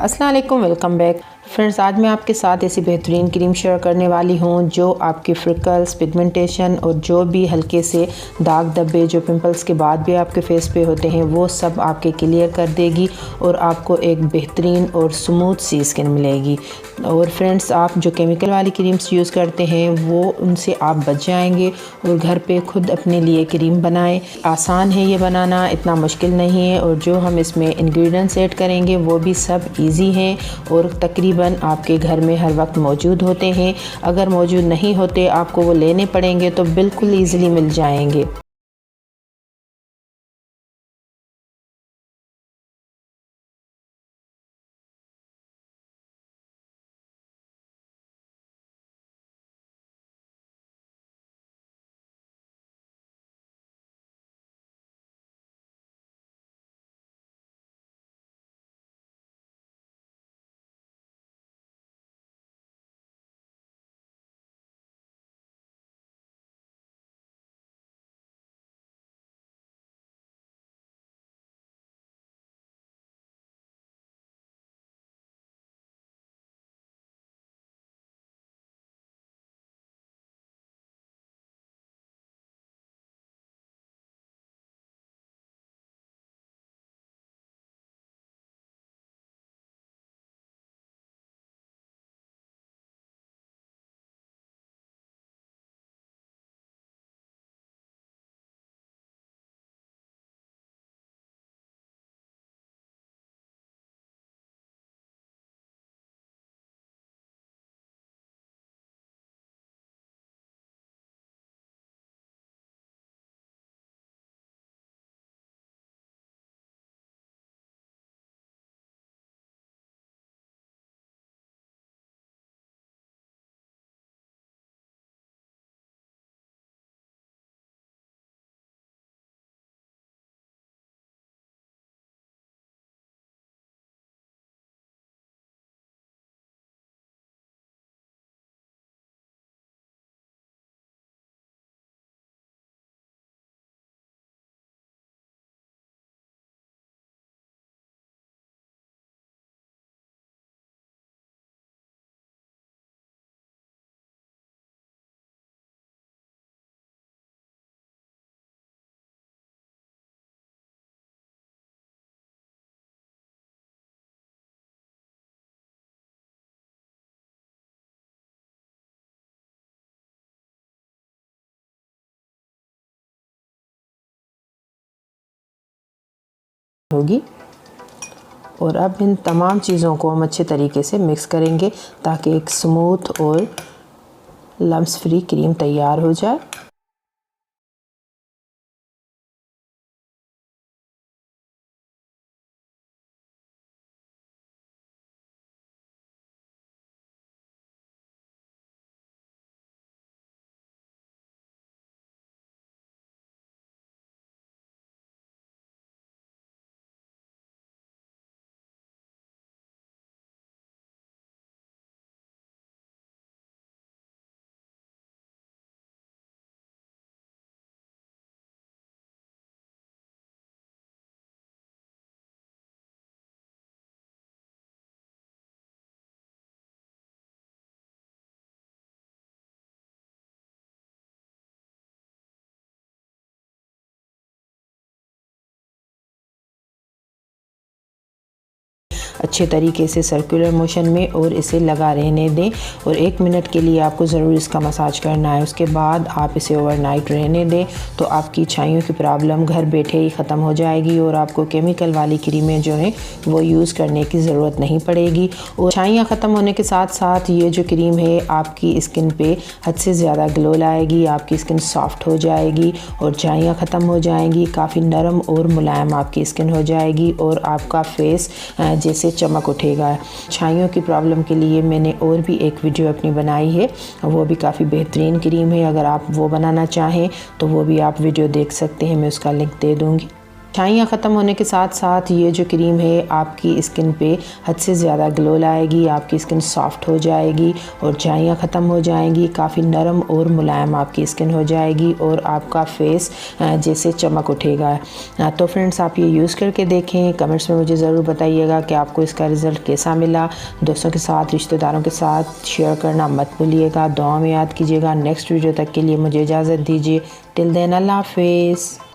अस्सलाम वालेकुम, welcome back friends. आज मैं आपके साथ ऐसी बेहतरीन क्रीम शेयर करने वाली हूँ जो आपके फ्रिकल्स, पिगमेंटेशन और जो भी हल्के से दाग धब्बे जो पिंपल्स के बाद भी आपके फेस पे होते हैं वो सब आपके क्लियर कर देगी और आपको एक बेहतरीन और स्मूथ सी स्किन मिलेगी। और फ्रेंड्स, आप जो केमिकल वाली क्रीम्स यूज़ करते हैं वो उनसे आप बच जाएंगे और घर पे खुद अपने लिए क्रीम बनाएं। आसान है ये बनाना, इतना मुश्किल नहीं है। और जो हम इसमें इंग्रेडिएंट्स ऐड करेंगे वो भी सब इजी हैं और तकरीबन आपके घर में हर वक्त मौजूद होते हैं। अगर मौजूद नहीं होते आपको वो लेने पड़ेंगे तो बिल्कुल ईज़िली मिल जाएंगे। होगी और अब इन तमाम चीज़ों को हम अच्छे तरीके से मिक्स करेंगे ताकि एक स्मूथ और लम्स फ्री क्रीम तैयार हो जाए। अच्छे तरीके से सर्कुलर मोशन में और इसे लगा रहने दें और 1 मिनट के लिए आपको ज़रूर इसका मसाज करना है। उसके बाद आप इसे ओवरनाइट रहने दें तो आपकी छाइयों की प्रॉब्लम घर बैठे ही ख़त्म हो जाएगी और आपको केमिकल वाली क्रीमें जो हैं वो यूज़ करने की ज़रूरत नहीं पड़ेगी। और छाइयाँ ख़त्म होने के साथ साथ ये जो क्रीम है आपकी स्किन पे हद से ज़्यादा ग्लो लाएगी, आपकी स्किन सॉफ्ट हो जाएगी और छाइयाँ ख़त्म हो जाएंगी, काफ़ी नरम और मुलायम आपकी स्किन हो जाएगी और आपका फेस जैसे चमक उठेगा। छाइयों की प्रॉब्लम के लिए मैंने और भी एक वीडियो अपनी बनाई है, वो भी काफ़ी बेहतरीन क्रीम है। अगर आप वो बनाना चाहें तो वो भी आप वीडियो देख सकते हैं, मैं उसका लिंक दे दूँगी। छाइयाँ ख़त्म होने के साथ साथ ये जो क्रीम है आपकी स्किन पे हद से ज़्यादा ग्लो लाएगी, आपकी स्किन सॉफ्ट हो जाएगी और छाइयाँ ख़त्म हो जाएंगी, काफ़ी नरम और मुलायम आपकी स्किन हो जाएगी और आपका फेस जैसे चमक उठेगा। तो फ्रेंड्स आप ये यूज़ करके देखें, कमेंट्स में मुझे ज़रूर बताइएगा कि आपको इसका रिज़ल्ट कैसा मिला। दोस्तों के साथ, रिश्तेदारों के साथ शेयर करना मत भूलिएगा, दुआ में याद कीजिएगा। नेक्स्ट वीडियो तक के लिए मुझे इजाज़त दीजिए। टिल देन अल्लाह हाफिज़।